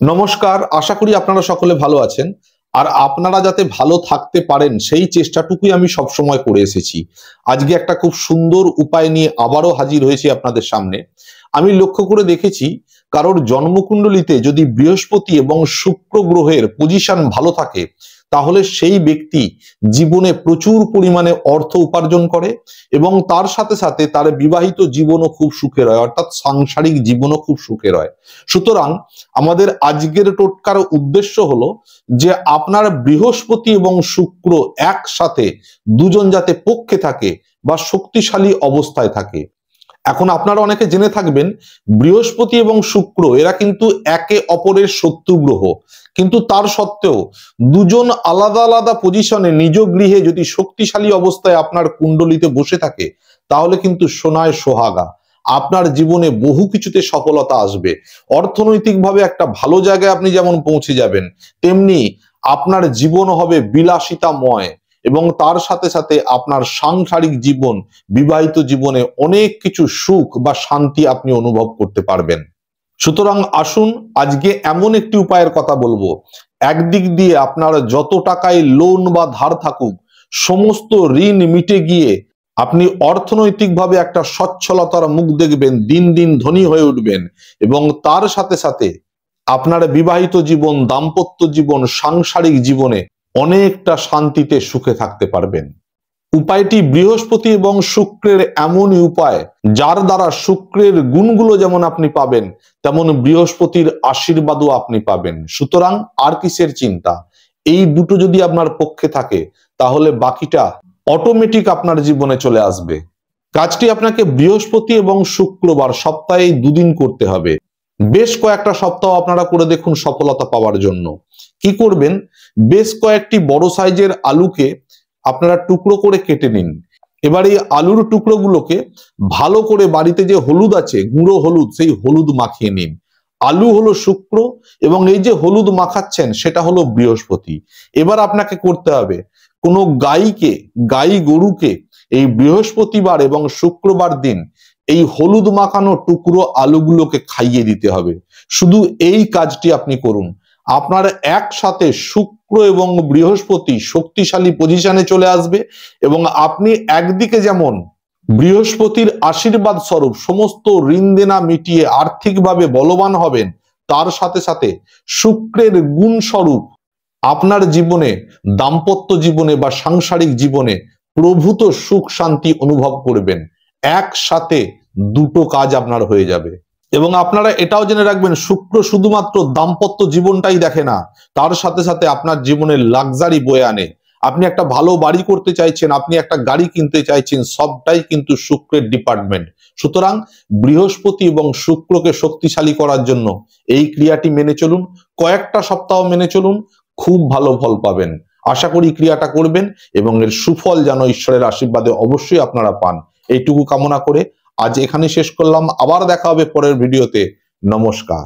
নমস্কার, আশা করি আপনারা সকলে ভালো আছেন। আর আপনারা যাতে ভালো থাকতে পারেন সেই চেষ্টাটুকুই আমি সবসময় করে এসেছি। আজকে একটা খুব সুন্দর উপায় নিয়ে আবারও হাজির হয়েছি আপনাদের সামনে। আমি লক্ষ্য করে দেখেছি কারোর জন্মকুণ্ডলিতে যদি বৃহস্পতি এবং শুক্র গ্রহের পজিশন ভালো থাকে তাহলে সেই ব্যক্তি জীবনে প্রচুর পরিমাণে অর্থ উপার্জন করে এবং তার সাথে সাথে তার বিবাহিত জীবনও খুব সুখের হয়, অর্থাৎ সাংসারিক জীবনও খুব সুখের হয়। সুতরাং আমাদের আজকের টোটকার উদ্দেশ্য হলো যে আপনার বৃহস্পতি এবং শুক্র একসাথে দুজন যাতে পক্ষে থাকে বা শক্তিশালী অবস্থায় থাকে। এখন আপনারা অনেকে জেনে থাকবেন বৃহস্পতি এবং শুক্র এরা কিন্তু একে অপরের শত্রু গ্রহ, কিন্তু তার সত্ত্বেও দুজন আলাদা আলাদা পজিশনে নিজ গৃহে যদি শক্তিশালী অবস্থায় আপনার কুণ্ডলিতে বসে থাকে তাহলে কিন্তু সোনায় সোহাগা, আপনার জীবনে বহু কিছুতে সফলতা আসবে। অর্থনৈতিকভাবে একটা ভালো জায়গায় আপনি যেমন পৌঁছে যাবেন, তেমনি আপনার জীবন হবে বিলাসিতাময় এবং তার সাথে সাথে আপনার সাংসারিক জীবন, বিবাহিত জীবনে অনেক কিছু সুখ বা শান্তি আপনি অনুভব করতে পারবেন। সুতরাং আসুন আজকে এমন একটি উপায়ের কথা বলবো, একদিক দিয়ে আপনার যত টাকায় লোন বা ধার থাকুক সমস্ত ঋণ মিটে গিয়ে আপনি অর্থনৈতিকভাবে একটা সচ্ছলতার মুখ দেখবেন, দিন দিন ধনী হয়ে উঠবেন এবং তার সাথে সাথে আপনার বিবাহিত জীবন, দাম্পত্য জীবন, সাংসারিক জীবনে অনেকটা শান্তিতে সুখে থাকতে পারবেন। উপায়টি বৃহস্পতি এবং শুক্রের এমনই উপায় যার দ্বারা শুক্রের গুণগুলো যেমন আপনি পাবেন তেমন বৃহস্পতির আশীর্বাদও আপনি পাবেন। সুতরাং আর কিসের চিন্তা, এই দুটো যদি আপনার পক্ষে থাকে তাহলে বাকিটা অটোমেটিক আপনার জীবনে চলে আসবে। কাজটি আপনাকে বৃহস্পতি এবং শুক্রবার সপ্তাহে 2 দিন করতে হবে। বেশ কয়েকটা সপ্তাহ আপনারা করে দেখুন সফলতা পাওয়ার জন্য। কি করবেন, বেশ কয়েকটি বড় সাইজের আলুকে আপনারা টুকরো করে কেটে নিন। এবার এই আলুর টুকরোগুলোকে ভালো করে বাড়িতে যে হলুদ আছে, গুঁড়ো হলুদ, সেই হলুদ মাখিয়ে নিন। আলু হলো শুক্র এবং এই যে হলুদ মাখাচ্ছেন সেটা হলো বৃহস্পতি। এবার আপনাকে করতে হবে কোনো গাই গরুকে এই বৃহস্পতিবার এবং শুক্রবার দিন এই হলুদ মাখানো টুকরো আলুগুলোকে খাইয়ে দিতে হবে। শুধু এই কাজটি আপনি করুন, আপনার একসাথে শুক্র এবং বৃহস্পতি শক্তিশালী পজিশনে চলে আসবে এবং আপনি একদিকে যেমন বৃহস্পতির আশীর্বাদ স্বরূপ সমস্ত ঋণ দেনা মিটিয়ে আর্থিকভাবে বলবান হবেন, তার সাথে সাথে শুক্রের গুণ স্বরূপ আপনার জীবনে, দাম্পত্য জীবনে বা সাংসারিক জীবনে প্রভূত সুখ শান্তি অনুভব করবেন। একসাথে দুটো কাজ আপনার হয়ে যাবে। এবং আপনারা এটাও জেনে রাখবেন শুক্র শুধুমাত্র দাম্পত্য জীবনটাই দেখে না, তার সাথে সাথে আপনার জীবনে লাক্সারি বয়ে আনে। আপনি একটা ভালো বাড়ি করতে চাইছেন, আপনি একটা গাড়ি কিনতে চাইছেন, সবটাই কিন্তু শুক্রের ডিপার্টমেন্ট। সুতরাং বৃহস্পতি এবং শুক্রকে শক্তিশালী করার জন্য এই ক্রিয়াটি মেনে চলুন, কয়েকটা সপ্তাহ মেনে চলুন, খুব ভালো ফল পাবেন। আশা করি ক্রিয়াটা করবেন এবং এর সুফল যেন ঈশ্বরের আশীর্বাদে অবশ্যই আপনারা পান, এইটুকু কামনা করে আজ এখানে শেষ করলাম। আবার দেখা হবে পরের ভিডিওতে। নমস্কার।